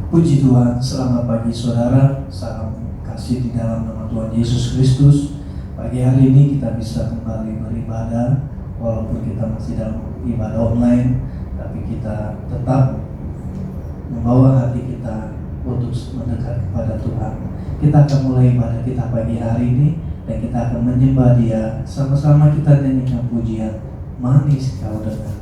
Puji Tuhan, selamat pagi saudara, salam kasih di dalam nama Tuhan Yesus Kristus. Pagi hari ini kita bisa kembali beribadah, walaupun kita masih dalam ibadah online, tapi kita tetap membawa hati kita untuk mendekat kepada Tuhan. Kita akan mulai ibadah kita pagi hari ini, dan kita akan menyembah Dia. Sama-sama kita nyanyikan pujian, manis kau dengar.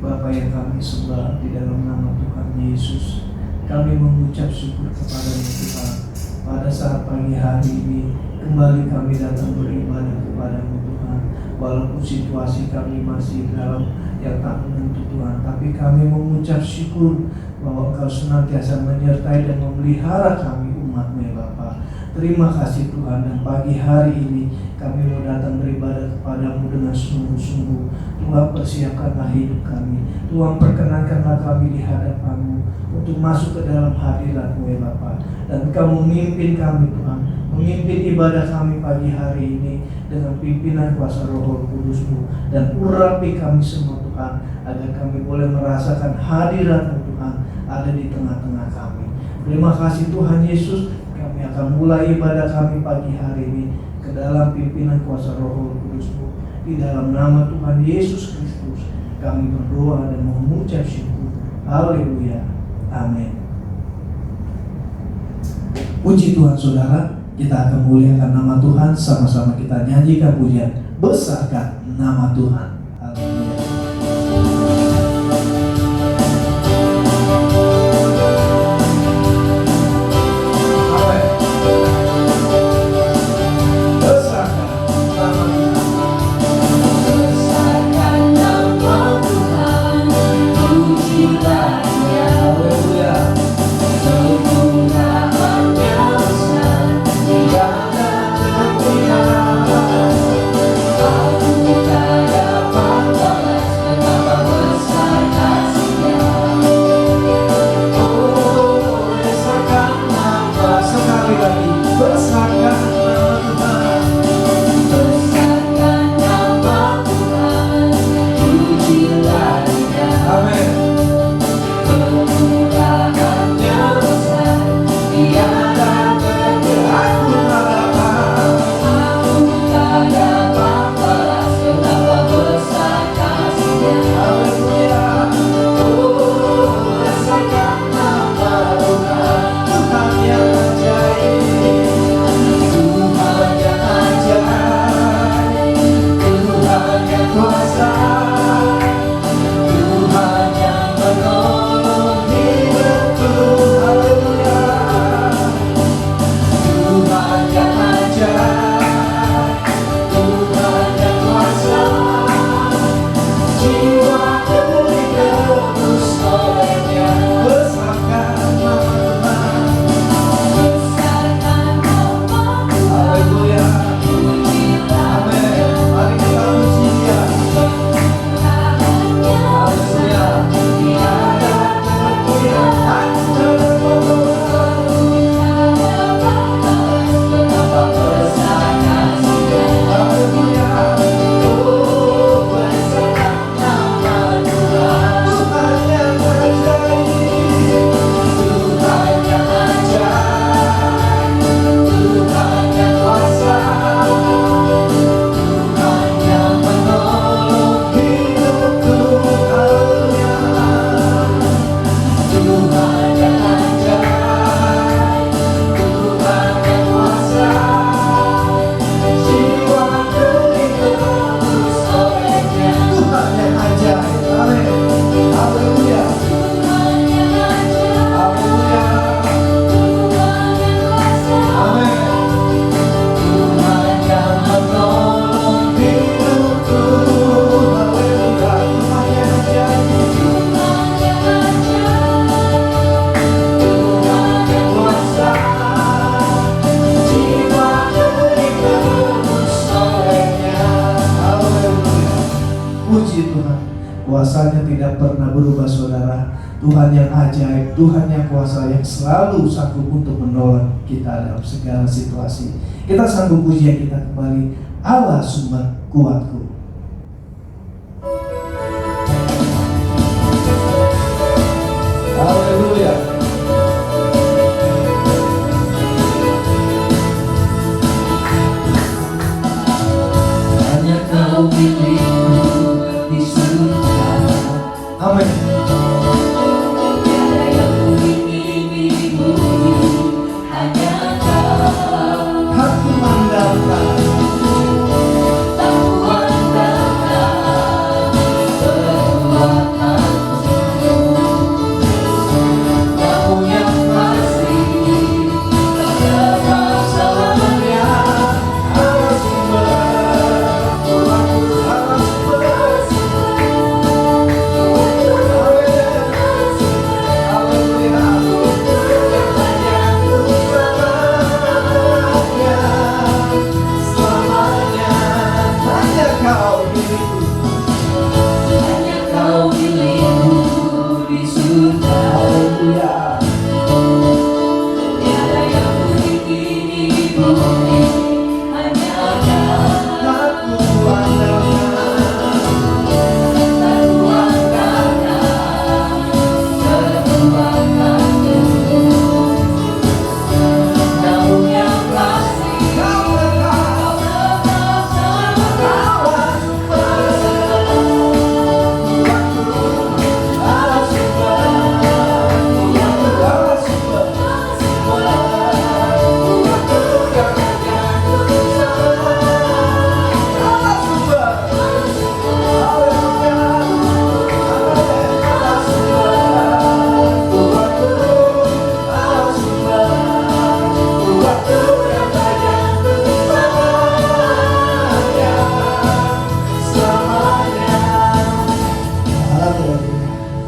Bapa yang kami sembah, di dalam nama Tuhan Yesus kami mengucap syukur kepada-Mu Tuhan. Pada saat pagi hari ini kembali kami datang beribadah kepada-Mu Tuhan. Walaupun situasi kami masih dalam yang tak menentu Tuhan, tapi kami mengucap syukur bahwa Engkau senantiasa menyertai dan memelihara kami umat-Mu ya Bapa. Terima kasih Tuhan, dan pagi hari ini kami mau datang beribadah kepada-Mu dengan sungguh-sungguh. Tuhan, persiapkanlah hidup kami. Tuhan, perkenankanlah kami di hadapan-Mu untuk masuk ke dalam hadirat-Mu ya Bapa. Dan Engkau memimpin kami Tuhan, memimpin ibadah kami pagi hari ini dengan pimpinan kuasa Roh Kudus-Mu. Dan urapi kami semua Tuhan, agar kami boleh merasakan hadirat-Mu Tuhan ada di tengah-tengah kami. Terima kasih Tuhan Yesus. Kami akan mulai ibadah kami pagi hari ini ke dalam pimpinan kuasa Roh Kudus-Mu. Di dalam nama Tuhan Yesus Kristus kami berdoa dan mengucap syukur. Haleluya. Amin. Puji Tuhan saudara, kita akan muliakan nama Tuhan. Sama-sama kita nyanyikan pujian, besarkan nama Tuhan. Haleluya. Kuasanya tidak pernah berubah saudara. Tuhan yang ajaib, Tuhan yang kuasa, yang selalu sanggup untuk menolong kita dalam segala situasi. Kita sanggup pujian kita kembali, Allah sumber kuatku. Haleluya. Hanya Kau milikku di surga. Amin. Tiada yang kuingini di bumi, hanya Kau. Aku mengandalkan Tuhan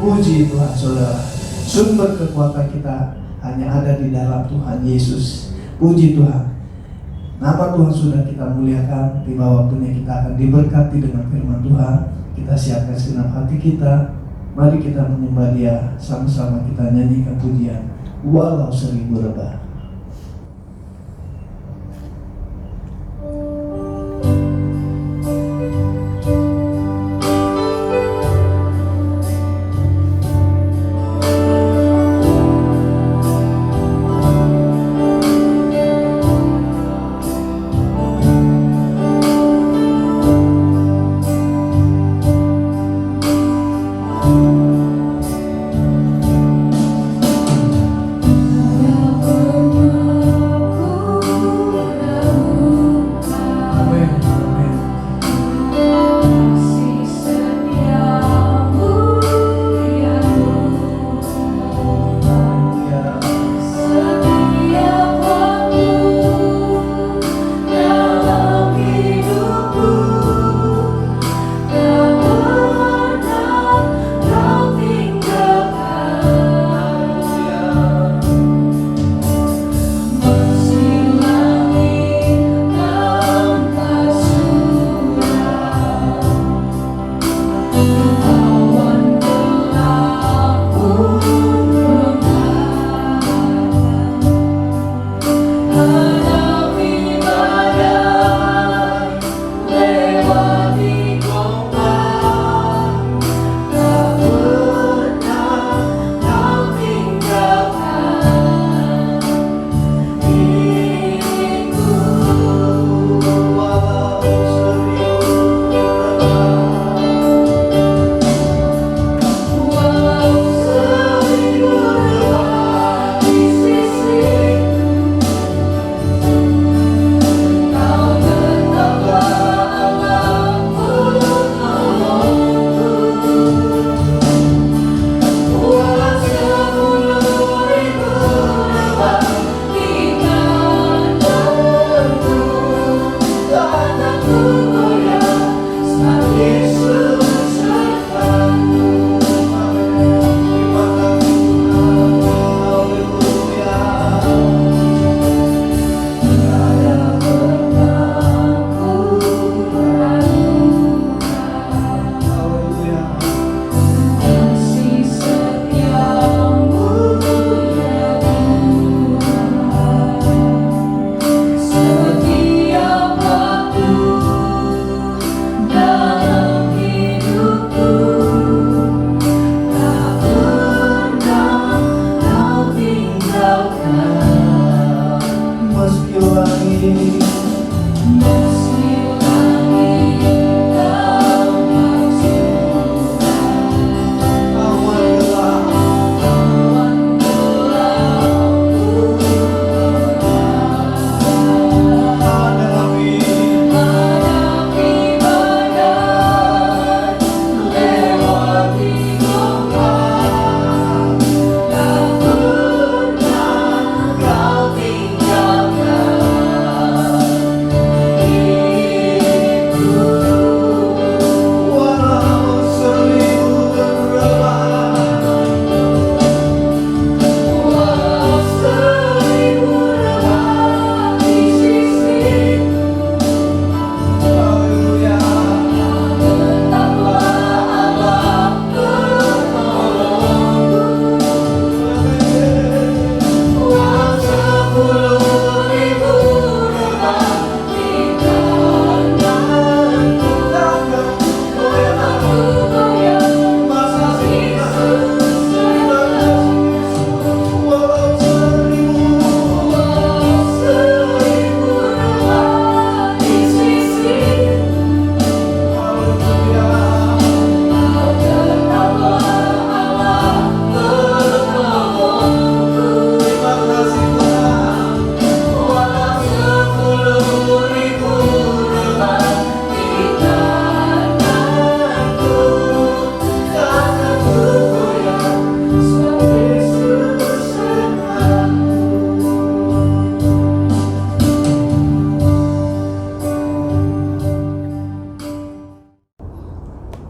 Puji Tuhan saudara, sumber kekuatan kita hanya ada di dalam Tuhan Yesus. Puji Tuhan. Nama Tuhan sudah kita muliakan. Tiba waktunya kita akan diberkati dengan firman Tuhan. Kita siapkan segenap hati kita. Mari kita menyembah Dia. Sama-sama kita nyanyikan pujian Walau 1000 rebah.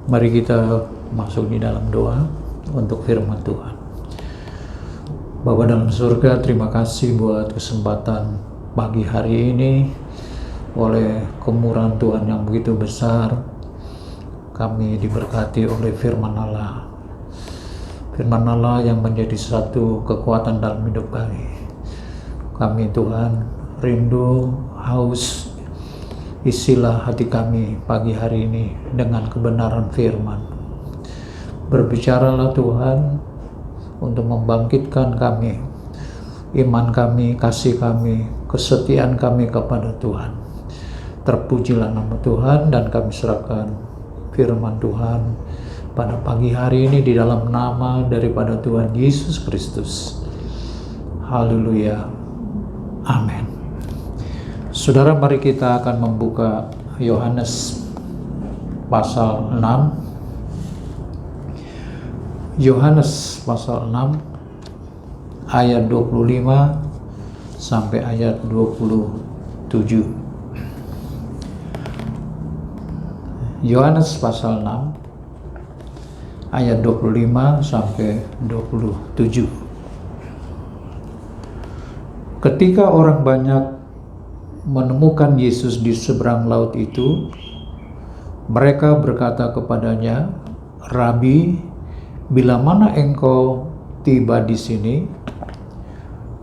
Mari kita masuk di dalam doa. untuk firman Tuhan. Bapa dalam surga, terima kasih buat kesempatan pagi hari ini. Oleh kemurahan Tuhan yang begitu besar, kami diberkati oleh firman Allah. Firman Allah yang menjadi satu kekuatan dalam hidup kami. Kami Tuhan rindu, haus, isilah hati kami pagi hari ini dengan kebenaran firman. Berbicaralah Tuhan untuk membangkitkan kami, iman kami, kasih kami, kesetiaan kami kepada Tuhan. Terpujilah nama Tuhan, dan kami serahkan firman Tuhan pada pagi hari ini di dalam nama daripada Tuhan Yesus Kristus. Haleluya. Amin. Saudara, mari kita akan membuka Yohanes pasal 6. Yohanes pasal 6 ayat 25 sampai ayat 27. Yohanes pasal 6 ayat 25 sampai 27. Ketika orang banyak menemukan Yesus di seberang laut itu, mereka berkata kepadanya, "Rabi, bila mana engkau tiba di sini?"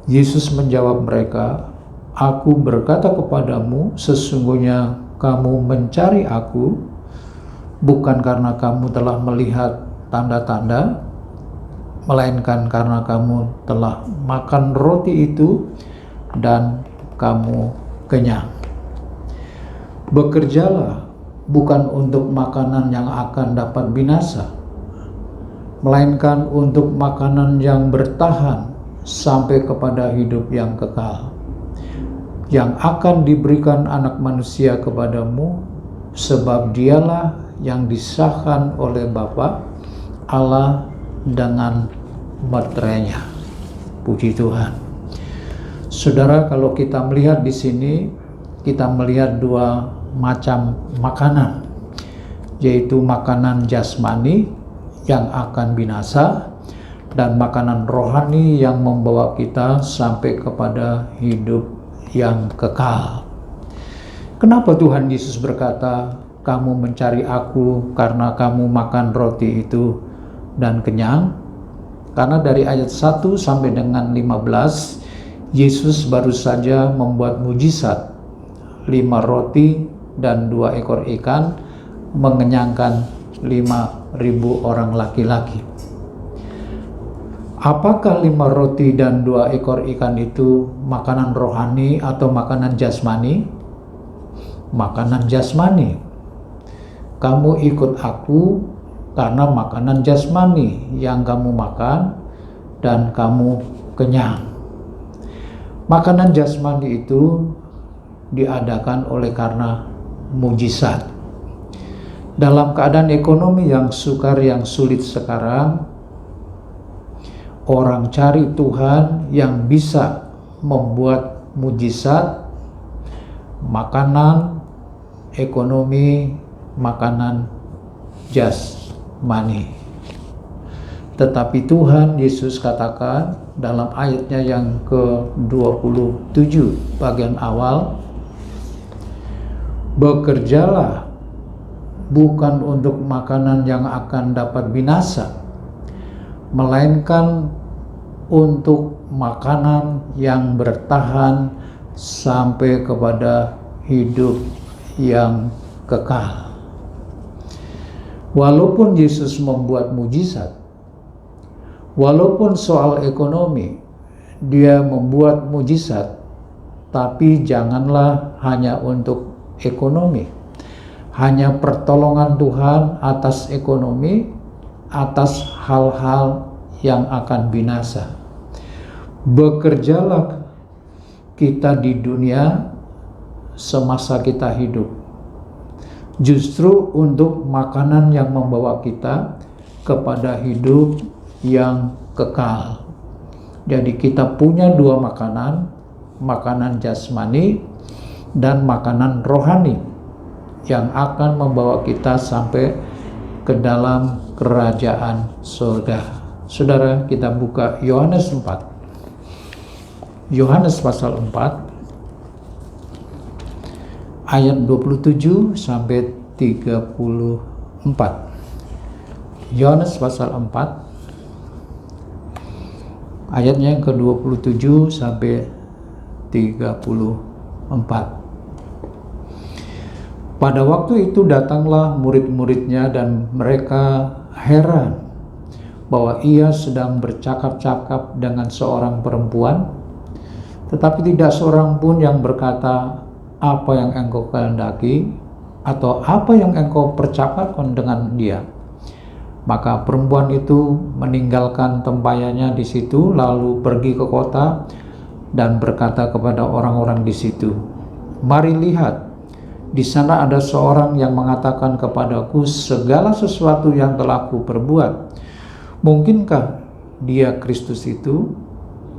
Yesus menjawab mereka, "Aku berkata kepadamu, sesungguhnya kamu mencari aku, bukan karena kamu telah melihat tanda-tanda, melainkan karena kamu telah makan roti itu dan kamu kenyang. Bekerjalah bukan untuk makanan yang akan dapat binasa, melainkan untuk makanan yang bertahan sampai kepada hidup yang kekal, yang akan diberikan Anak Manusia kepadamu, sebab dialah yang disahkan oleh Bapa Allah dengan meterainya." Puji Tuhan. Saudara, kalau kita melihat di sini, kita melihat dua macam makanan, yaitu makanan jasmani yang akan binasa dan makanan rohani yang membawa kita sampai kepada hidup yang kekal. Kenapa Tuhan Yesus berkata, "Kamu mencari aku karena kamu makan roti itu dan kenyang"? Karena dari ayat 1 sampai dengan 15, Yesus baru saja membuat mujizat 5 roti dan 2 ekor ikan, mengenyangkan 5.000 orang laki-laki. Apakah 5 roti dan 2 ekor ikan itu makanan rohani atau makanan jasmani? Makanan jasmani. Kamu ikut aku karena makanan jasmani yang kamu makan dan kamu kenyang. Makanan jasmani itu diadakan oleh karena mujizat. Dalam keadaan ekonomi yang sukar, yang sulit sekarang, orang cari Tuhan yang bisa membuat mujizat, makanan, ekonomi, makanan jasmani. Tetapi Tuhan Yesus katakan dalam ayatnya yang ke-27 bagian awal, "Bekerjalah bukan untuk makanan yang akan dapat binasa, melainkan untuk makanan yang bertahan sampai kepada hidup yang kekal." Walaupun Yesus membuat mujizat, walaupun soal ekonomi dia membuat mujizat, tapi janganlah hanya untuk ekonomi, hanya pertolongan Tuhan atas ekonomi, atas hal-hal yang akan binasa. Bekerjalah kita di dunia semasa kita hidup, justru untuk makanan yang membawa kita kepada hidup yang kekal. Jadi kita punya dua makanan, makanan jasmani dan makanan rohani yang akan membawa kita sampai ke dalam kerajaan surga. Saudara, kita buka Yohanes 4. Yohanes pasal 4 ayat 27 sampai 34. Yohanes pasal 4 ayatnya yang ke-27 sampai 34. Pada waktu itu datanglah murid-muridnya dan mereka heran bahwa ia sedang bercakap-cakap dengan seorang perempuan, tetapi tidak seorang pun yang berkata, "Apa yang engkau kehendaki?" atau "Apa yang engkau percakapkan dengan dia?" Maka perempuan itu meninggalkan tempayannya di situ, lalu pergi ke kota dan berkata kepada orang-orang di situ, "Mari lihat, di sana ada seorang yang mengatakan kepadaku segala sesuatu yang telah kuperbuat. Mungkinkah dia Kristus itu?"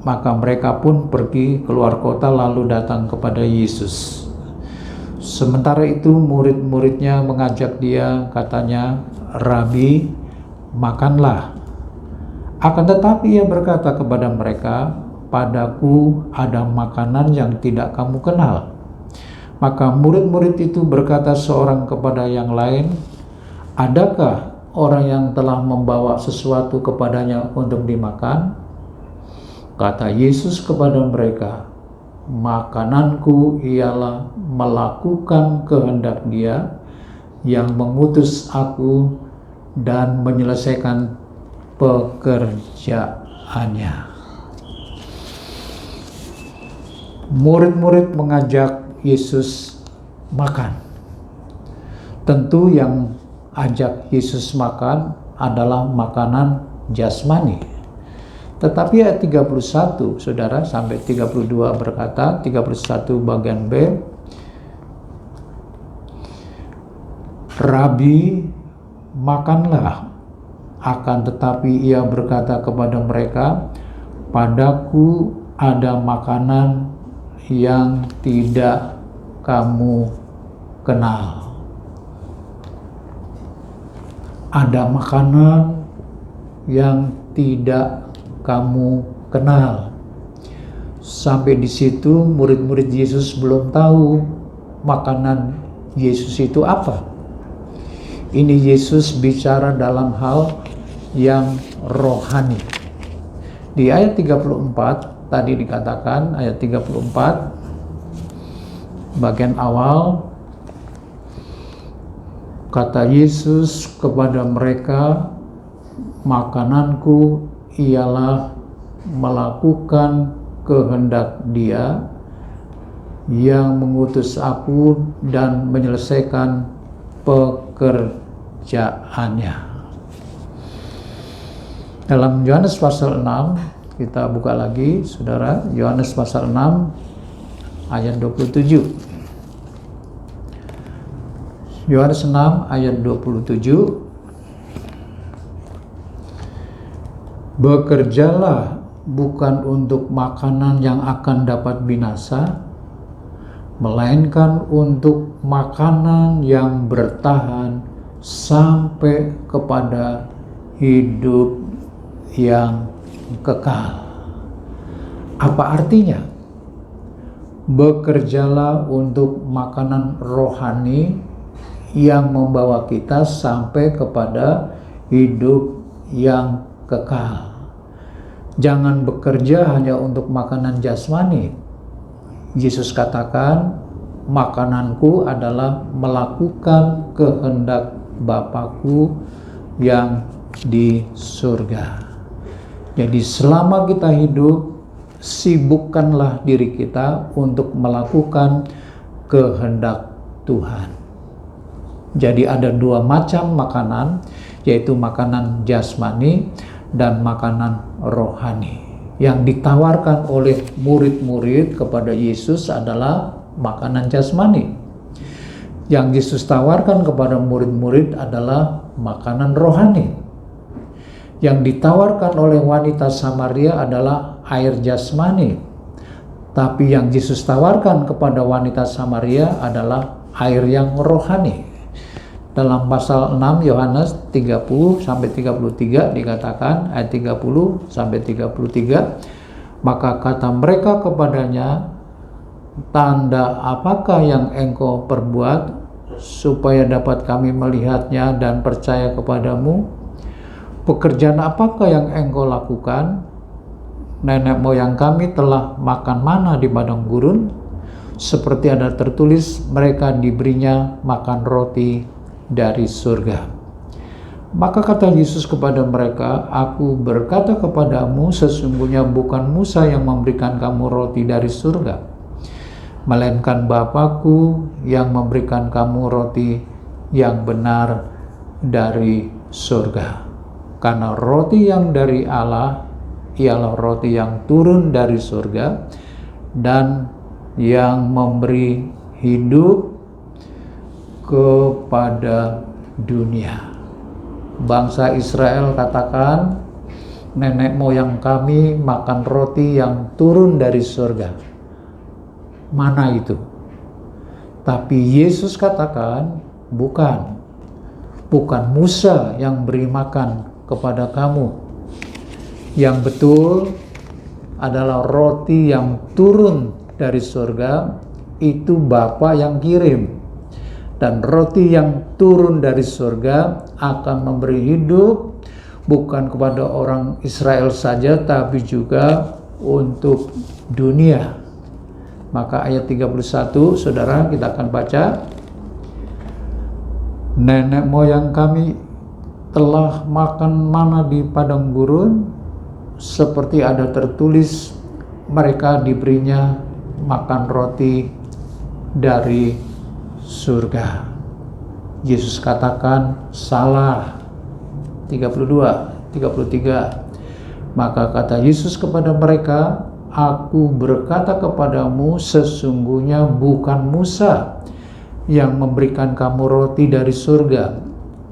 Maka mereka pun pergi keluar kota lalu datang kepada Yesus. Sementara itu murid-muridnya mengajak dia, katanya, "Rabi, makanlah." Akan tetapi ia berkata kepada mereka, "Padaku ada makanan yang tidak kamu kenal." Maka murid-murid itu berkata seorang kepada yang lain, "Adakah orang yang telah membawa sesuatu kepadanya untuk dimakan?" Kata Yesus kepada mereka, "Makananku ialah melakukan kehendak Dia yang mengutus aku dan menyelesaikan pekerjaannya." Murid-murid mengajak Yesus makan. Tentu yang ajak Yesus makan adalah makanan jasmani. Tetapi ayat 31, saudara, sampai 32 berkata, 31 bagian B, "Rabi, makanlah." Akan tetapi ia berkata kepada mereka, "Padaku ada makanan yang tidak kamu kenal." Ada makanan yang tidak kamu kenal. Sampai di situ murid-murid Yesus belum tahu makanan Yesus itu apa. Ini Yesus bicara dalam hal yang rohani. Di ayat 34 tadi dikatakan, ayat 34 bagian awal, kata Yesus kepada mereka, "Makananku ialah melakukan kehendak Dia yang mengutus aku dan menyelesaikan pekerjaannya." Dalam Yohanes pasal 6, kita buka lagi, saudara, Yohanes pasal 6 ayat 27. Yohanes 6 ayat 27. "Bekerjalah bukan untuk makanan yang akan dapat binasa, melainkan untuk makanan yang bertahan sampai kepada hidup yang kekal." Apa artinya? Bekerjalah untuk makanan rohani yang membawa kita sampai kepada hidup yang kekal. Jangan bekerja hanya untuk makanan jasmani. Yesus katakan, "Makananku adalah melakukan kehendak Bapa-Ku yang di surga." Jadi selama kita hidup, sibukkanlah diri kita untuk melakukan kehendak Tuhan. Jadi ada dua macam makanan, yaitu makanan jasmani dan makanan rohani. Yang ditawarkan oleh murid-murid kepada Yesus adalah makanan jasmani. Yang Yesus tawarkan kepada murid-murid adalah makanan rohani. Yang ditawarkan oleh wanita Samaria adalah air jasmani. Tapi yang Yesus tawarkan kepada wanita Samaria adalah air yang rohani. Dalam pasal 6 Yohanes 30 sampai 33 dikatakan, ayat 30 sampai 33, maka kata mereka kepadanya, tanda apakah yang engkau perbuat supaya dapat kami melihatnya dan percaya kepadamu? Pekerjaan apakah yang engkau lakukan? Nenek moyang kami telah makan mana di padang gurun, seperti ada tertulis, mereka diberinya makan roti dari surga. Maka kata Yesus kepada mereka, aku berkata kepadamu, sesungguhnya bukan Musa yang memberikan kamu roti dari surga, melainkan Bapa-Ku yang memberikan kamu roti yang benar dari surga. Karena roti yang dari Allah ialah roti yang turun dari surga dan yang memberi hidup kepada dunia. Bangsa Israel katakan, nenek moyang kami makan roti yang turun dari surga. Mana itu? Tapi Yesus katakan, bukan Musa yang beri makan kepada kamu. Yang betul adalah roti yang turun dari surga, itu Bapa yang kirim. Dan roti yang turun dari surga akan memberi hidup bukan kepada orang Israel saja, tapi juga untuk dunia. Maka ayat 31, saudara, kita akan baca. Nenek moyang kami telah makan mana di padang gurun, seperti ada tertulis, mereka diberinya makan roti dari surga. Yesus katakan, salah. 32, 33. Maka kata Yesus kepada mereka, aku berkata kepadamu, sesungguhnya bukan Musa yang memberikan kamu roti dari surga,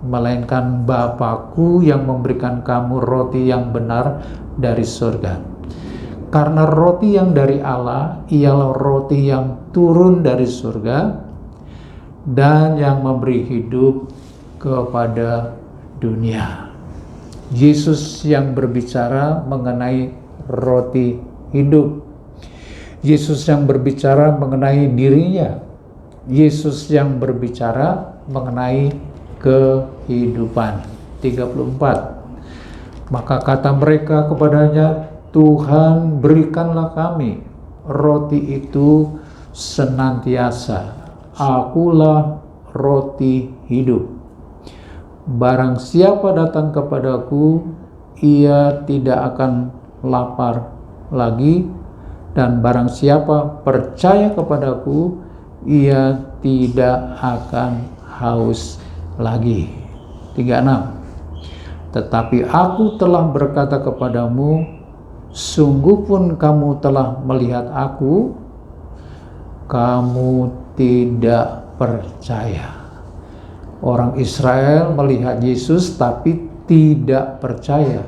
melainkan Bapa-Ku yang memberikan kamu roti yang benar dari surga. Karena roti yang dari Allah ialah roti yang turun dari surga dan yang memberi hidup kepada dunia. Yesus yang berbicara mengenai roti hidup. Yesus yang berbicara mengenai dirinya. Yesus yang berbicara mengenai kehidupan. 34. Maka kata mereka kepadanya, Tuhan, berikanlah kami roti itu senantiasa. Akulah roti hidup. Barang siapa datang kepadaku, ia tidak akan lapar lagi, dan barang siapa percaya kepadaku, ia tidak akan haus lagi. 36. Tetapi aku telah berkata kepadamu, sungguh pun kamu telah melihat aku, kamu tidak percaya. Orang Israel melihat Yesus tapi tidak percaya.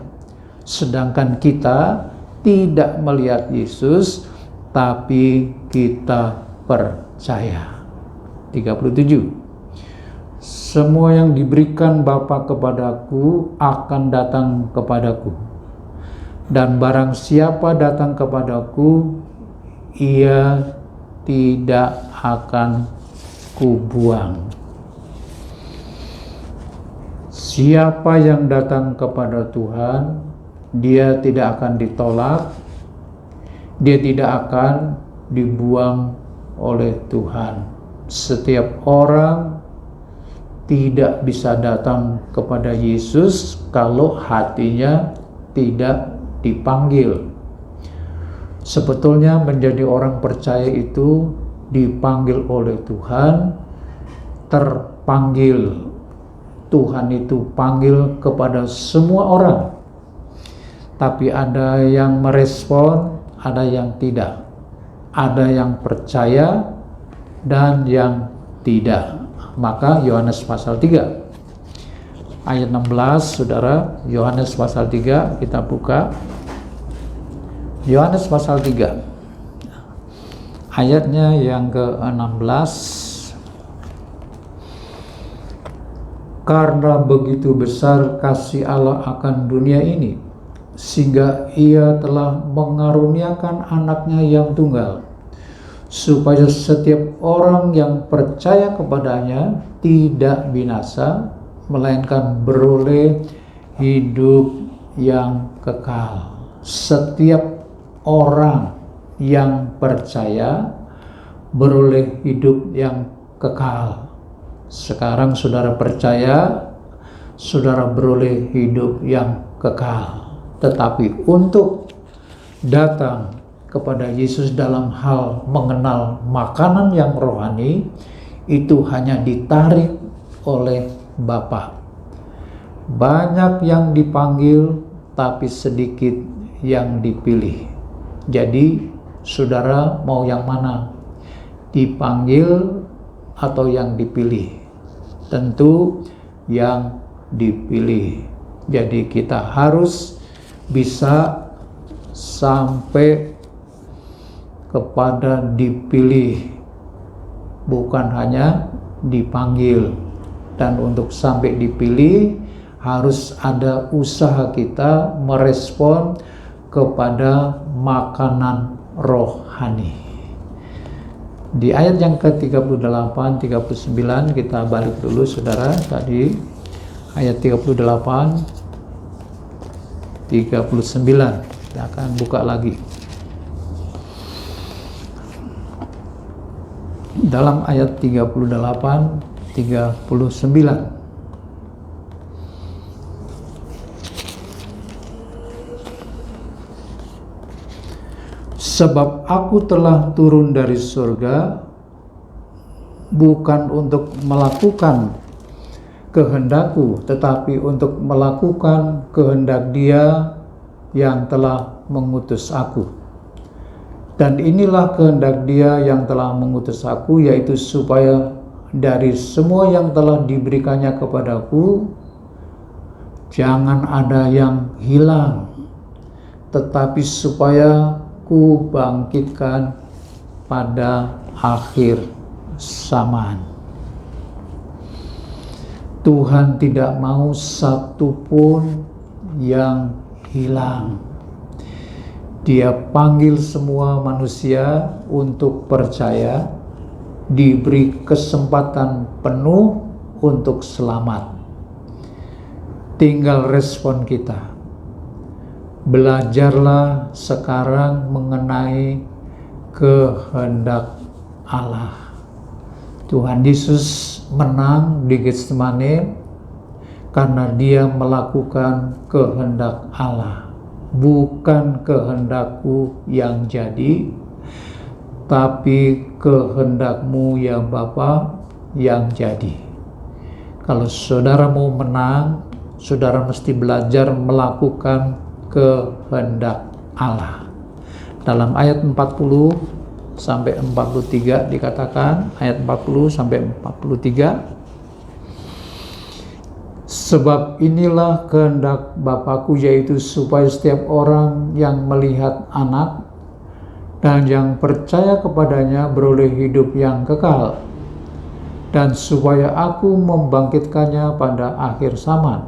Sedangkan kita tidak melihat Yesus tapi kita percaya. 37. Semua yang diberikan Bapa kepadaku akan datang kepadaku, dan barang siapa datang kepadaku, ia tidak akan kubuang. Siapa yang datang kepada Tuhan, dia tidak akan ditolak, dia tidak akan dibuang oleh Tuhan. Setiap orang tidak bisa datang kepada Yesus kalau hatinya tidak dipanggil. Sebetulnya menjadi orang percaya itu dipanggil oleh Tuhan, terpanggil. Tuhan itu panggil kepada semua orang. Tapi ada yang merespon, ada yang tidak. Ada yang percaya dan yang tidak. Maka Yohanes pasal 3 ayat 16, saudara, Yohanes pasal 3, kita buka. Yohanes pasal 3 ayatnya yang ke-16. Karena begitu besar kasih Allah akan dunia ini, sehingga Ia telah mengaruniakan anaknya yang tunggal, supaya setiap orang yang percaya kepadanya tidak binasa, melainkan beroleh hidup yang kekal. Setiap orang yang percaya beroleh hidup yang kekal. Sekarang saudara percaya, saudara beroleh hidup yang kekal. Tetapi untuk datang kepada Yesus dalam hal mengenal makanan yang rohani, itu hanya ditarik oleh Bapa. Banyak yang dipanggil, tapi sedikit yang dipilih. Jadi, saudara mau yang mana? Dipanggil atau yang dipilih? Tentu yang dipilih. Jadi kita harus bisa sampai kepada dipilih, bukan hanya dipanggil. Dan untuk sampai dipilih harus ada usaha kita merespon kepada makanan rohani. Di ayat yang ke-38, 39 kita balik dulu saudara. Tadi ayat 38, 39 kita akan buka lagi. Dalam ayat 38, 39, sebab aku telah turun dari surga bukan untuk melakukan kehendakku, tetapi untuk melakukan kehendak Dia yang telah mengutus aku. Dan inilah kehendak Dia yang telah mengutus aku, yaitu supaya dari semua yang telah diberikannya kepadaku, jangan ada yang hilang, tetapi supaya ku bangkitkan pada akhir zaman. Tuhan tidak mau satupun yang hilang. Dia panggil semua manusia untuk percaya, diberi kesempatan penuh untuk selamat. Tinggal respon kita. Belajarlah sekarang mengenai kehendak Allah. Tuhan Yesus menang di Getsemane karena Dia melakukan kehendak Allah. Bukan kehendakku yang jadi, tapi kehendak-Mu ya Bapa yang jadi. Kalau saudara mau menang, saudara mesti belajar melakukan kehendak Allah. Dalam ayat 40 sampai 43 dikatakan, ayat 40 sampai 43, sebab inilah kehendak Bapakku, yaitu supaya setiap orang yang melihat Anak dan yang percaya kepadanya beroleh hidup yang kekal, dan supaya aku membangkitkannya pada akhir zaman.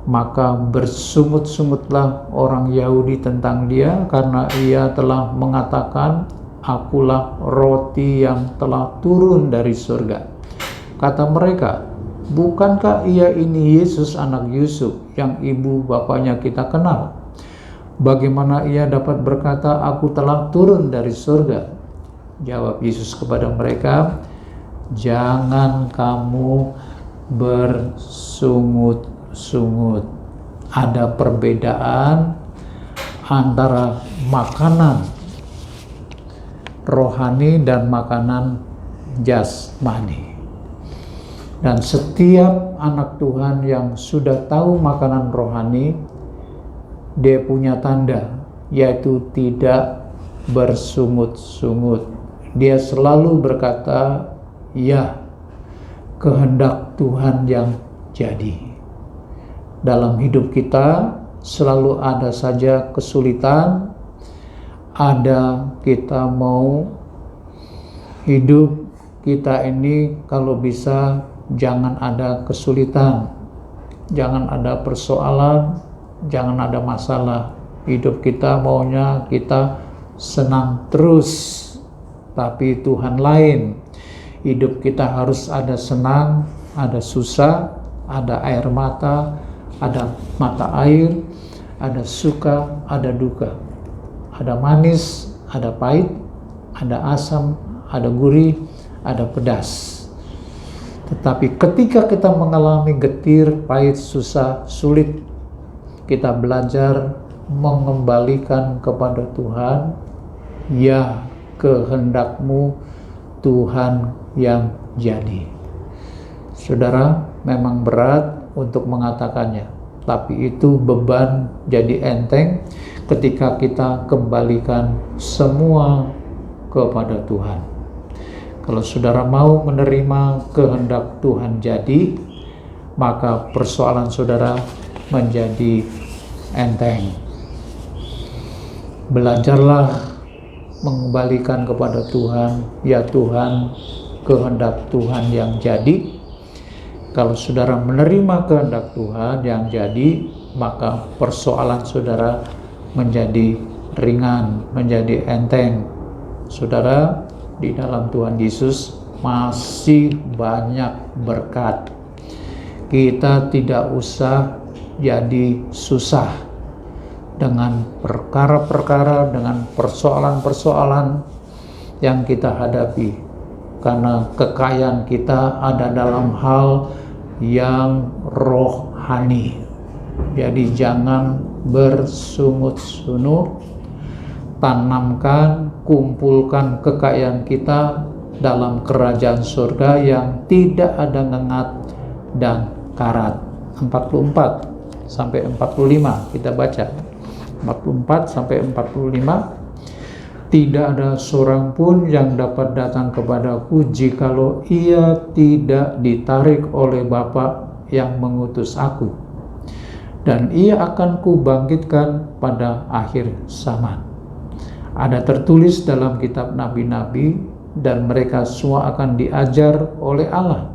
Maka bersungut-sungutlah orang Yahudi tentang Dia, karena Ia telah mengatakan, akulah roti yang telah turun dari surga. Kata mereka, bukankah Ia ini Yesus anak Yusuf, yang ibu bapanya kita kenal? Bagaimana Ia dapat berkata, aku telah turun dari surga? Jawab Yesus kepada mereka, jangan kamu bersungut-sungut. Ada perbedaan antara makanan rohani dan makanan jasmani. Dan setiap anak Tuhan yang sudah tahu makanan rohani, dia punya tanda, yaitu tidak bersungut-sungut. Dia selalu berkata, ya, kehendak Tuhan yang jadi. Dalam hidup kita selalu ada saja kesulitan, ada kita mau hidup kita ini kalau bisa jangan ada kesulitan, jangan ada persoalan, jangan ada masalah. Hidup kita maunya kita senang terus, tapi Tuhan lain. Hidup kita harus ada senang, ada susah, ada air mata, ada mata air, ada suka, ada duka, ada manis, ada pahit, ada asam, ada gurih, ada pedas. Tetapi ketika kita mengalami getir, pahit, susah, sulit, kita belajar mengembalikan kepada Tuhan, ya kehendakmu Tuhan yang jadi. Saudara, memang berat untuk mengatakannya, tapi itu beban jadi enteng ketika kita kembalikan semua kepada Tuhan. Kalau saudara mau menerima kehendak Tuhan jadi, maka persoalan saudara menjadi enteng. Belajarlah mengembalikan kepada Tuhan, ya Tuhan, kehendak Tuhan yang jadi. Kalau saudara menerima kehendak Tuhan yang jadi, maka persoalan saudara menjadi ringan, menjadi enteng. Saudara, di dalam Tuhan Yesus masih banyak berkat. Kita tidak usah jadi susah dengan perkara-perkara, dengan persoalan-persoalan yang kita hadapi, karena kekayaan kita ada dalam hal yang rohani. Jadi jangan bersungut-sungut, tanamkan, kumpulkan kekayaan kita dalam kerajaan surga yang tidak ada ngengat dan karat. 44 sampai 45 kita baca. 44 sampai 45. Tidak ada seorang pun yang dapat datang kepadaku jikalau ia tidak ditarik oleh Bapa yang mengutus aku, dan ia akan kubangkitkan pada akhir zaman. Ada tertulis dalam kitab nabi-nabi, dan mereka semua akan diajar oleh Allah.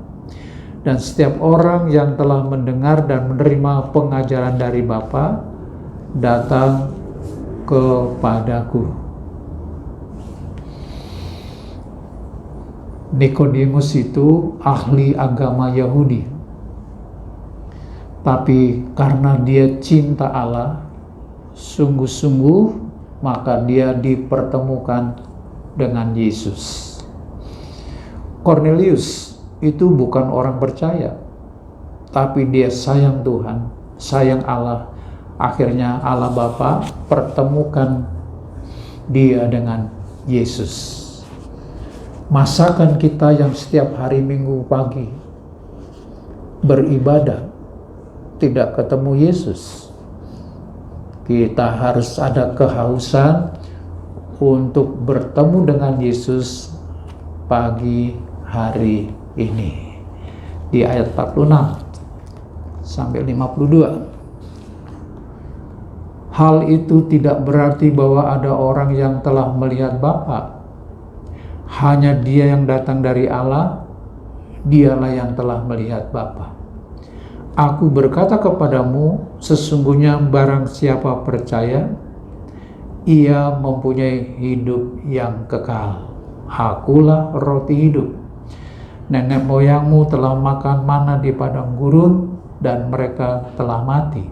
Dan setiap orang yang telah mendengar dan menerima pengajaran dari Bapa datang kepadaku. Nikodemus itu ahli agama Yahudi, tapi karena dia cinta Allah sungguh-sungguh, maka dia dipertemukan dengan Yesus. Cornelius itu bukan orang percaya, tapi dia sayang Tuhan, sayang Allah. Akhirnya Allah Bapa pertemukan dia dengan Yesus. Masakan kita yang setiap hari Minggu pagi beribadah tidak ketemu Yesus, kita harus ada kehausan untuk bertemu dengan Yesus pagi hari ini. Di ayat 46 sampai 52. Hal itu tidak berarti bahwa ada orang yang telah melihat Bapa. Hanya Dia yang datang dari Allah, Dialah yang telah melihat Bapa. Aku berkata kepadamu, sesungguhnya barang siapa percaya, ia mempunyai hidup yang kekal. Akulah roti hidup. Nenek moyangmu telah makan mana di padang gurun, dan mereka telah mati.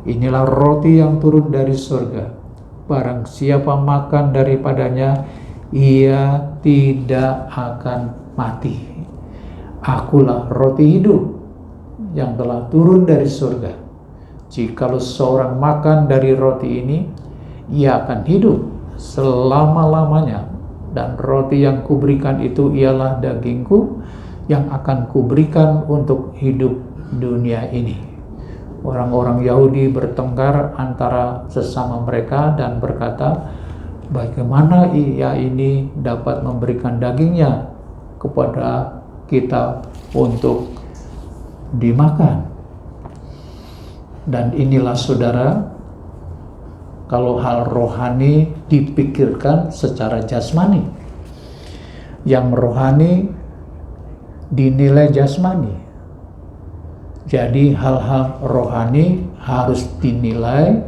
Inilah roti yang turun dari surga. Barang siapa makan daripadanya, ia tidak akan mati. Akulah roti hidup yang telah turun dari surga. Jikalau seorang makan dari roti ini, ia akan hidup selama-lamanya. Dan roti yang kuberikan itu ialah dagingku yang akan kuberikan untuk hidup dunia ini. Orang-orang Yahudi bertengkar antara sesama mereka dan berkata, bagaimana ia ini dapat memberikan dagingnya kepada kita untuk dimakan? Dan inilah saudara, kalau hal rohani dipikirkan secara jasmani. Yang rohani dinilai jasmani. Jadi hal-hal rohani harus dinilai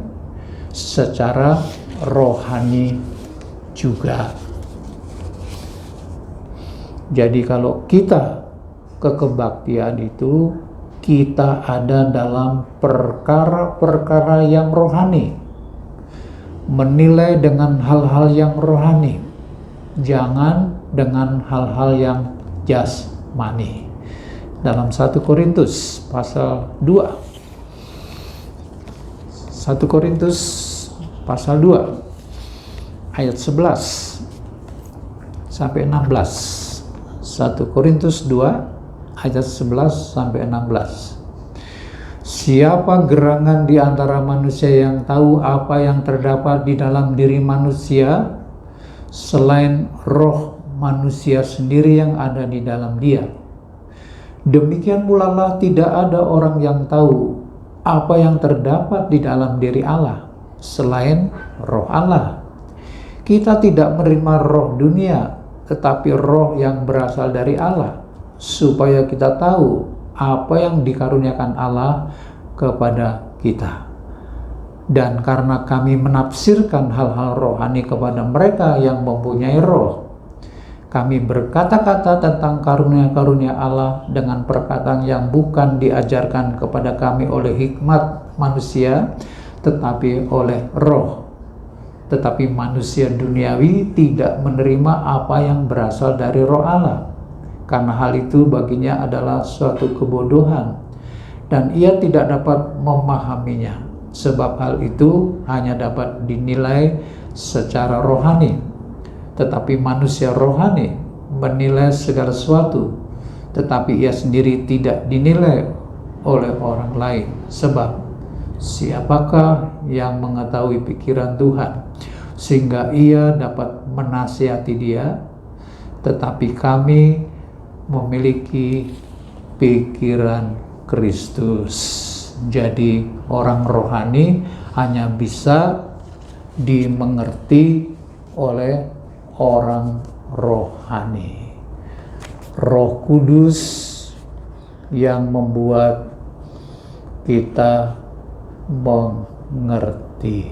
secara rohani juga. Jadi kalau kita ke kebaktian itu, kita ada dalam perkara-perkara yang rohani, menilai dengan hal-hal yang rohani, jangan dengan hal-hal yang jasmani. Dalam 1 Korintus pasal 2, 1 Korintus pasal 2 ayat 11 sampai 16. 1 Korintus 2 ayat 11 sampai 16. Siapa gerangan di antara manusia yang tahu apa yang terdapat di dalam diri manusia selain roh manusia sendiri yang ada di dalam dia? Demikian pula lah tidak ada orang yang tahu apa yang terdapat di dalam diri Allah selain roh Allah. Kita tidak menerima roh dunia, tetapi roh yang berasal dari Allah, supaya kita tahu apa yang dikaruniakan Allah kepada kita. Dan karena kami menafsirkan hal-hal rohani kepada mereka yang mempunyai roh, kami berkata-kata tentang karunia-karunia Allah dengan perkataan yang bukan diajarkan kepada kami oleh hikmat manusia, tetapi oleh roh. Tetapi manusia duniawi tidak menerima apa yang berasal dari roh Allah, karena hal itu baginya adalah suatu kebodohan, dan ia tidak dapat memahaminya, sebab hal itu hanya dapat dinilai secara rohani. Tetapi manusia rohani menilai segala sesuatu, tetapi ia sendiri tidak dinilai oleh orang lain. Sebab siapakah yang mengetahui pikiran Tuhan sehingga ia dapat menasihati dia? Tetapi kami memiliki pikiran Kristus. Jadi orang rohani hanya bisa dimengerti oleh orang rohani. Roh Kudus yang membuat kita mengerti.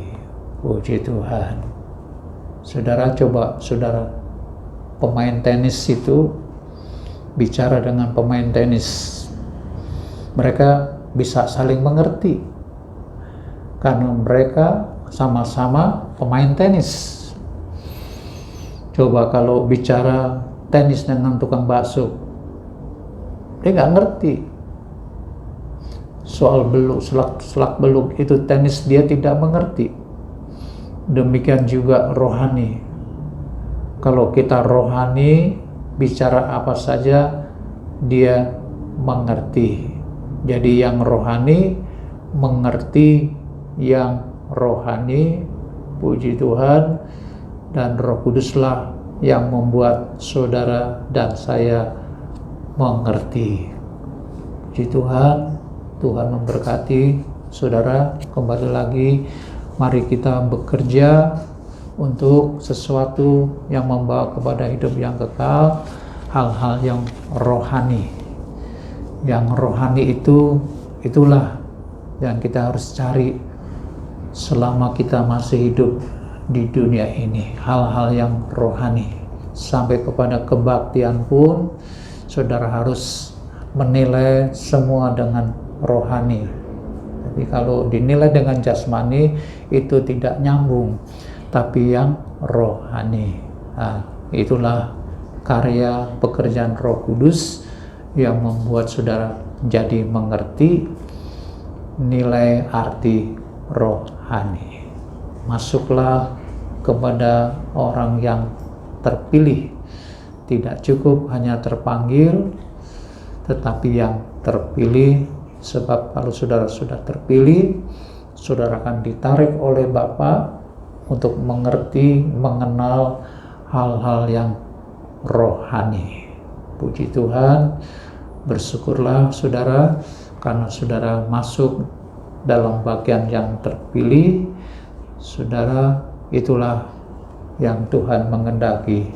Puji Tuhan. Saudara, coba saudara pemain tenis itu bicara dengan pemain tenis, mereka bisa saling mengerti karena mereka sama-sama pemain tenis. Coba kalau bicara tenis dengan tukang bakso, dia nggak ngerti soal beluk, selak beluk itu tenis, dia tidak mengerti. Demikian juga rohani. Kalau kita rohani, bicara apa saja dia mengerti. Jadi yang rohani mengerti yang rohani. Puji Tuhan. Dan Roh Kuduslah yang membuat saudara dan saya mengerti. Puji Tuhan. Tuhan memberkati saudara. Kembali lagi, mari kita bekerja untuk sesuatu yang membawa kepada hidup yang kekal, hal-hal yang rohani. Yang rohani itulah yang kita harus cari selama kita masih hidup di dunia ini, hal-hal yang rohani. Sampai kepada kebaktian pun saudara harus menilai semua dengan rohani. Tapi kalau dinilai dengan jasmani itu tidak nyambung, tapi yang rohani. Nah, itulah karya pekerjaan Roh Kudus yang membuat saudara jadi mengerti nilai arti rohani. Masuklah kepada orang yang terpilih. Tidak cukup hanya terpanggil, tetapi yang terpilih. Sebab kalau saudara sudah terpilih, saudara akan ditarik oleh Bapa untuk mengerti, mengenal hal-hal yang rohani. Puji Tuhan. Bersyukurlah saudara karena saudara masuk dalam bagian yang terpilih. Saudara, itulah yang Tuhan mengendaki.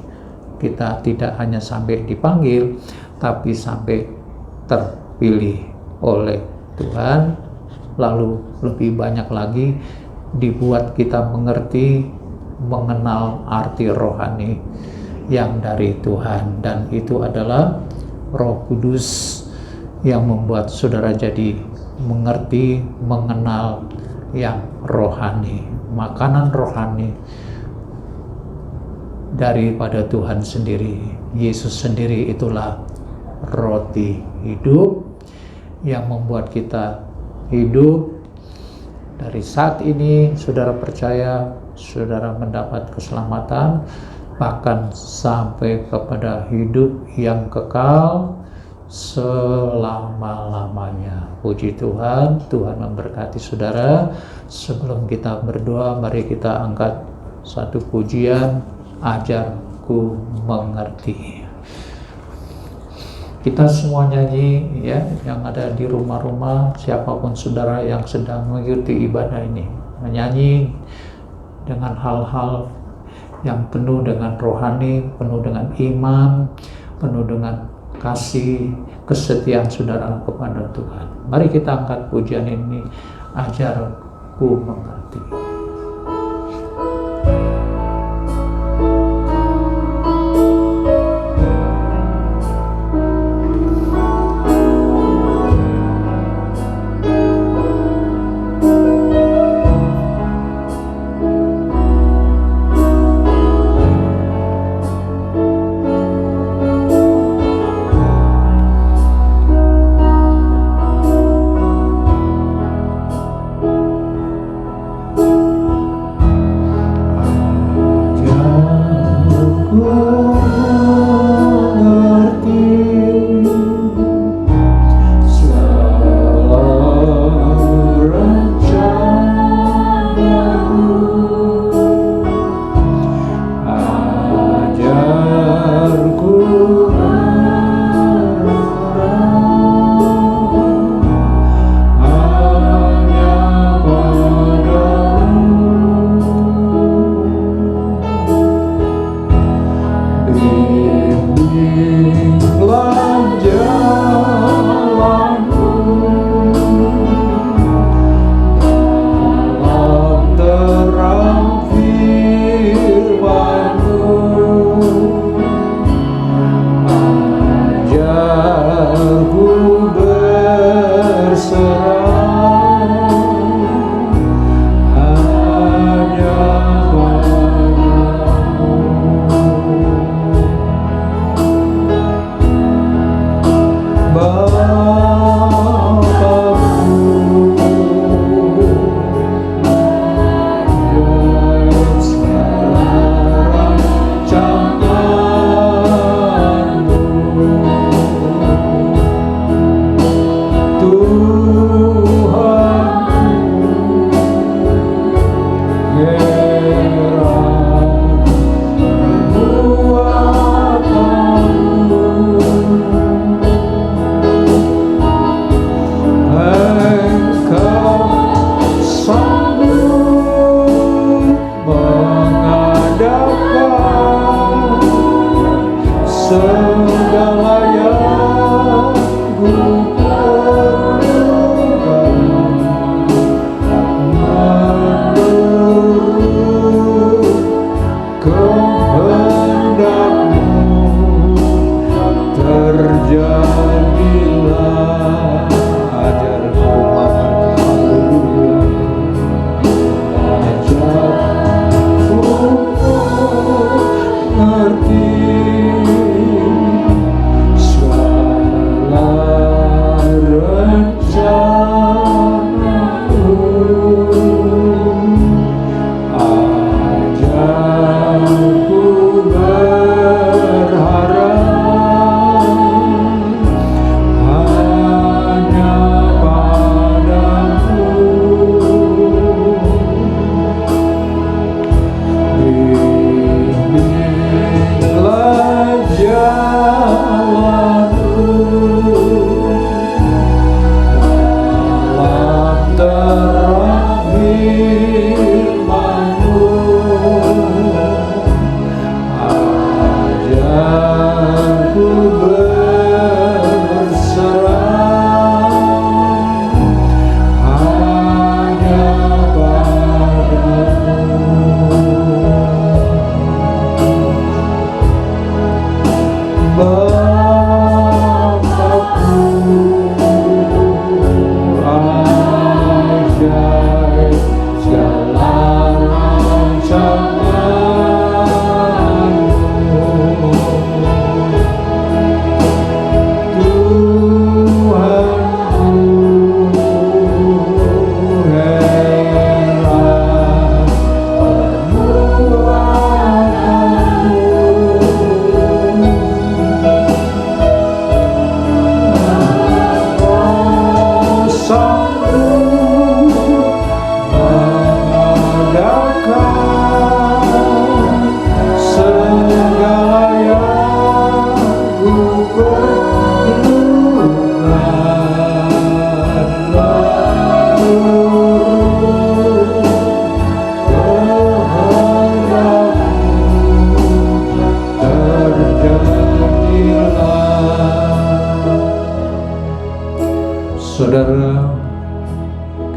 Kita tidak hanya sampai dipanggil, tapi sampai terpilih oleh Tuhan, lalu lebih banyak lagi dibuat kita mengerti, mengenal arti rohani yang dari Tuhan, dan itu adalah Roh Kudus yang membuat saudara jadi mengerti, mengenal yang rohani, makanan rohani daripada Tuhan sendiri. Yesus sendiri itulah roti hidup yang membuat kita hidup. Dari saat ini saudara percaya, saudara mendapat keselamatan, bahkan sampai kepada hidup yang kekal selama-lamanya. Puji Tuhan, Tuhan memberkati saudara. Sebelum kita berdoa, mari kita angkat satu pujian, Ajarku Mengerti. Kita semua nyanyi ya, yang ada di rumah-rumah, siapapun saudara yang sedang mengikuti ibadah ini, menyanyi dengan hal-hal yang penuh dengan rohani, penuh dengan iman, penuh dengan kasih, kesetiaan saudara kepada Tuhan. Mari kita angkat pujian ini, Ajarku Mengerti.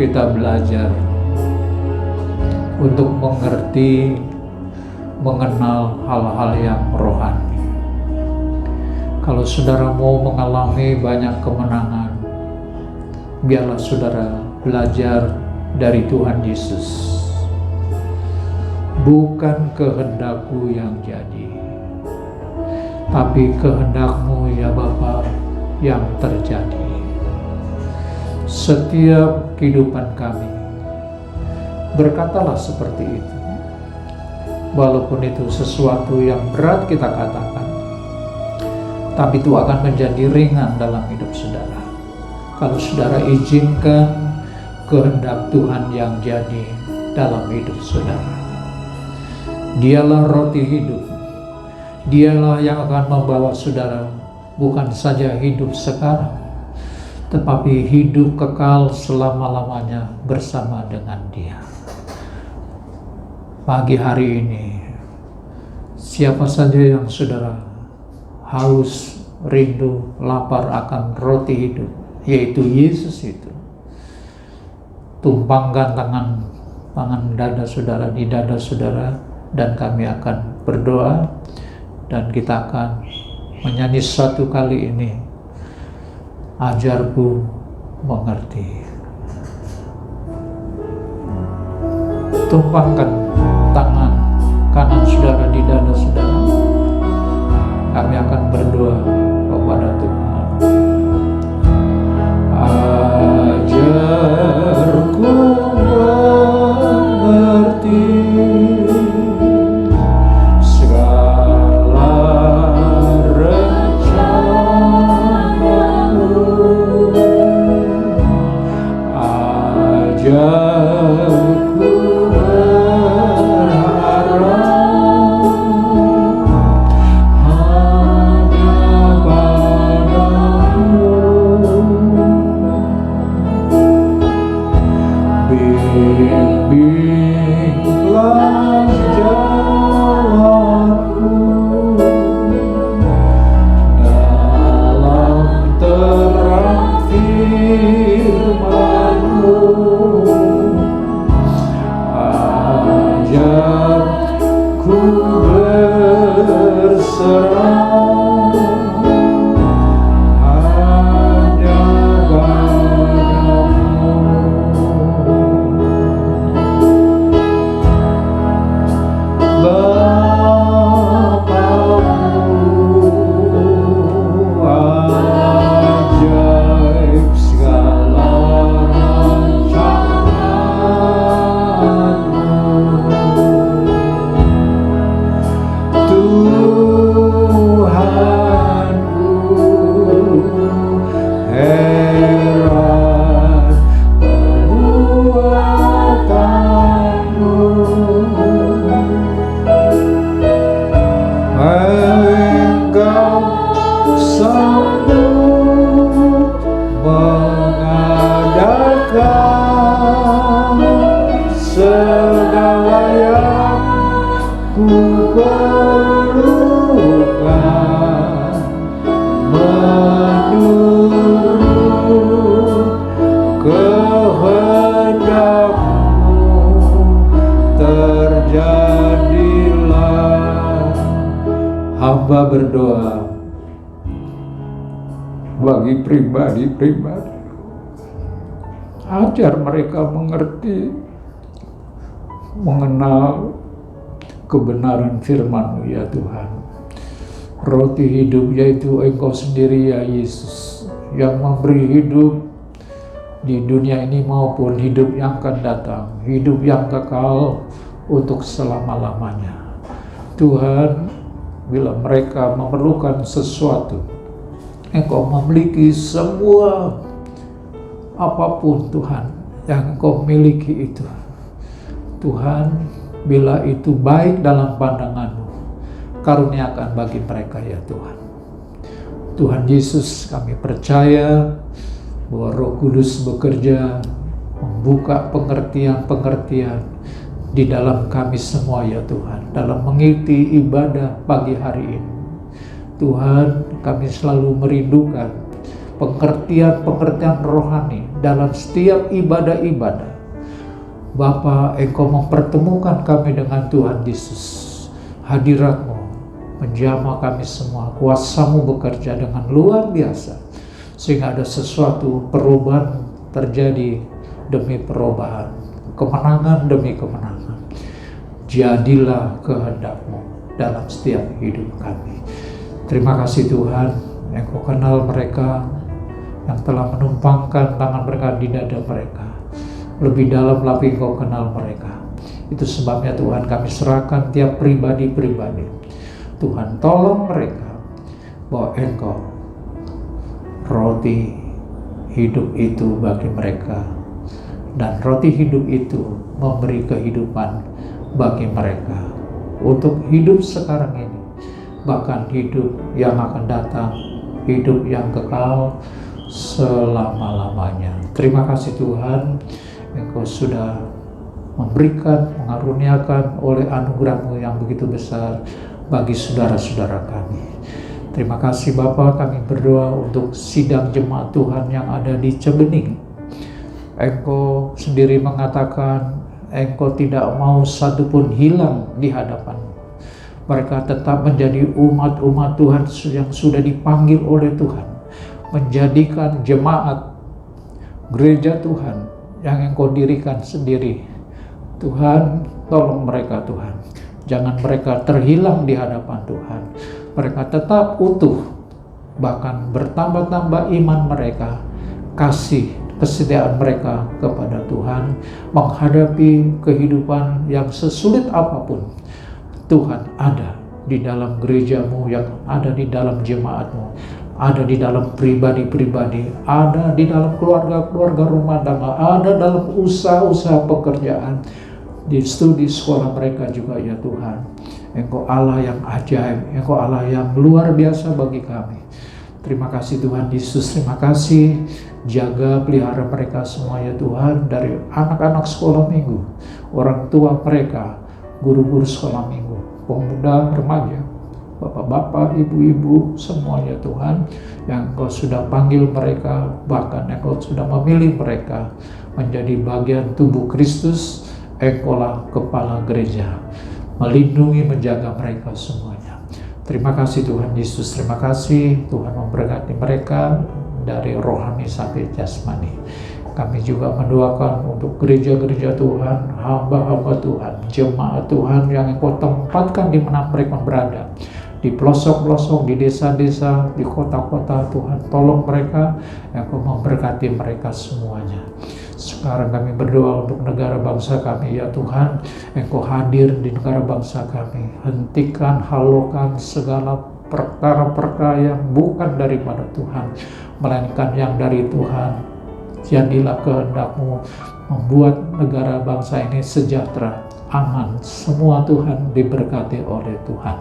kita belajar untuk mengerti, mengenal hal-hal yang rohani. Kalau saudara mau mengalami banyak kemenangan, biarlah saudara belajar dari Tuhan Yesus. Bukan kehendakku yang jadi, tapi kehendak-Mu ya Bapa yang terjadi. Setiap kehidupan kami, berkatalah seperti itu. Walaupun itu sesuatu yang berat kita katakan, tapi itu akan menjadi ringan dalam hidup saudara. Kalau saudara izinkan kehendak Tuhan yang jadi dalam hidup saudara. Dialah roti hidup. Dialah yang akan membawa saudara bukan saja hidup sekarang, tetapi hidup kekal selama-lamanya bersama dengan Dia. Pagi hari ini, siapa saja yang saudara haus, rindu, lapar akan roti hidup, yaitu Yesus itu, tumpangkan tangan dada saudara di dada saudara, dan kami akan berdoa, dan kita akan menyanyi satu kali ini, ajarku mengerti. Tumpangkan tangan kanan saudara di dada saudara. Kami akan berdoa kepada Tuhan. Ajarku mengerti segala rencana-Mu. Ajarku bimbinglah jalanku dalam terang firman-Mu. Ajarku berserah hanya padamu. Bapa-Mu ajaib segala rancangan-Mu. Tuhanku heran perbuatan-Mu. Engkau sanggup mengadakan segala yang ku perlukan menurut kehendak-Mu. Terjadilah. Hamba berdoa bagi pribadi-pribadi, ajar mereka mengerti, mengenal kebenaran firman-Mu ya Tuhan. Roti hidup yaitu Engkau sendiri ya Yesus, yang memberi hidup di dunia ini maupun hidup yang akan datang, hidup yang kekal untuk selama-lamanya. Tuhan, bila mereka memerlukan sesuatu, Engkau memiliki semua apapun Tuhan yang Engkau miliki itu. Tuhan, bila itu baik dalam pandangan-Mu, karuniakan bagi mereka ya Tuhan. Tuhan Yesus, kami percaya bahwa Roh Kudus bekerja membuka pengertian-pengertian di dalam kami semua ya Tuhan, dalam mengikuti ibadah pagi hari ini. Tuhan, kami selalu merindukan pengertian-pengertian rohani dalam setiap ibadah-ibadah. Bapa, Engkau mempertemukan kami dengan Tuhan Yesus. Hadirat-Mu menjamah kami semua, kuasa-Mu bekerja dengan luar biasa, sehingga ada sesuatu perubahan terjadi demi perubahan, kemenangan demi kemenangan. Jadilah kehendak-Mu dalam setiap hidup kami. Terima kasih Tuhan, Engkau kenal mereka yang telah menumpangkan tangan mereka di dada mereka. Lebih dalam lagi Engkau kenal mereka. Itu sebabnya Tuhan, kami serahkan tiap pribadi-pribadi. Tuhan, tolong mereka bahwa Engkau roti hidup itu bagi mereka, dan roti hidup itu memberi kehidupan bagi mereka untuk hidup sekarang ini, bahkan hidup yang akan datang, hidup yang kekal selama-lamanya. Terima kasih Tuhan, Engkau sudah memberikan, mengaruniakan oleh anugerah-Mu yang begitu besar bagi saudara-saudara kami. Terima kasih Bapa, kami berdoa untuk sidang jemaat Tuhan yang ada di Cebening. Engkau sendiri mengatakan Engkau tidak mau satupun hilang di hadapan. Mereka tetap menjadi umat-umat Tuhan yang sudah dipanggil oleh Tuhan, menjadikan jemaat gereja Tuhan yang Engkau dirikan sendiri. Tuhan, tolong mereka Tuhan, jangan mereka terhilang di hadapan Tuhan. Mereka tetap utuh, bahkan bertambah-tambah iman mereka, kasih kesetiaan mereka kepada Tuhan, menghadapi kehidupan yang sesulit apapun. Tuhan ada di dalam gereja-Mu, yang ada di dalam jemaat-Mu, ada di dalam pribadi-pribadi, ada di dalam keluarga-keluarga rumah tangga, ada dalam usaha-usaha pekerjaan, di studi sekolah mereka juga ya Tuhan. Engkau Allah yang ajaib, Engkau Allah yang luar biasa bagi kami. Terima kasih Tuhan Yesus, terima kasih. Jaga pelihara mereka semua ya Tuhan, dari anak-anak sekolah minggu, orang tua mereka, guru-guru sekolah minggu, pemuda, remaja, bapak-bapak, ibu-ibu, semuanya Tuhan, yang Engkau sudah panggil mereka, bahkan Engkau sudah memilih mereka menjadi bagian tubuh Kristus. Engkaulah kepala gereja, melindungi, menjaga mereka semuanya. Terima kasih Tuhan Yesus, terima kasih Tuhan memberkati mereka dari rohani sampai jasmani. Kami juga mendoakan untuk gereja-gereja Tuhan, hamba-hamba Tuhan, jemaat Tuhan yang Engkau tempatkan di mana mereka berada, di pelosok-pelosok, di desa-desa, di kota-kota. Tuhan, tolong mereka, Engkau memberkati mereka semuanya. Sekarang kami berdoa untuk negara bangsa kami ya Tuhan, Engkau hadir di negara bangsa kami. Hentikan, halaukan segala perkara-perkara yang bukan daripada Tuhan, melainkan yang dari Tuhan. Jadilah kehendak-Mu membuat negara bangsa ini sejahtera, aman, semua Tuhan diberkati oleh Tuhan.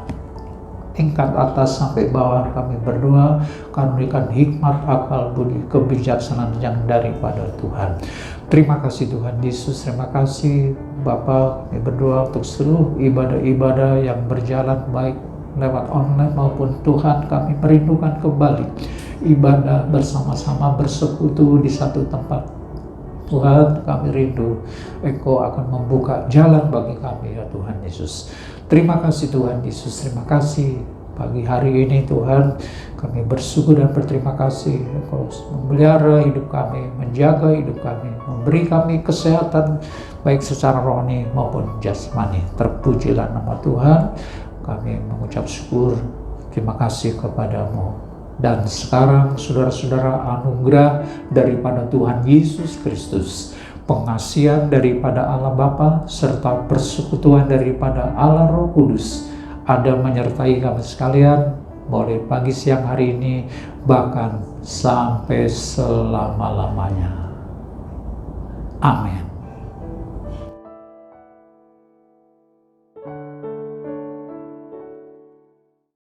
Tingkat atas sampai bawah kami berdoa, karuniakan hikmat, akal, budi, kebijaksanaan yang daripada Tuhan. Terima kasih Tuhan Yesus, terima kasih Bapa. Kami berdoa untuk seluruh ibadah-ibadah yang berjalan baik lewat online maupun Tuhan, kami merindukan kembali ibadah bersama-sama, bersekutu di satu tempat. Tuhan, kami rindu Engkau akan membuka jalan bagi kami ya Tuhan Yesus. Terima kasih Tuhan Yesus, terima kasih pagi hari ini Tuhan, kami bersyukur dan berterima kasih Engkau memelihara hidup kami, menjaga hidup kami, memberi kami kesehatan baik secara rohani maupun jasmani. Terpujilah nama Tuhan, kami mengucap syukur, terima kasih kepadamu. Dan sekarang saudara-saudara, anugerah daripada Tuhan Yesus Kristus, pengasihan daripada Allah Bapa, serta persekutuan daripada Allah Roh Kudus ada menyertai kami sekalian, mulai pagi, siang hari ini, bahkan sampai selama-lamanya. Amin.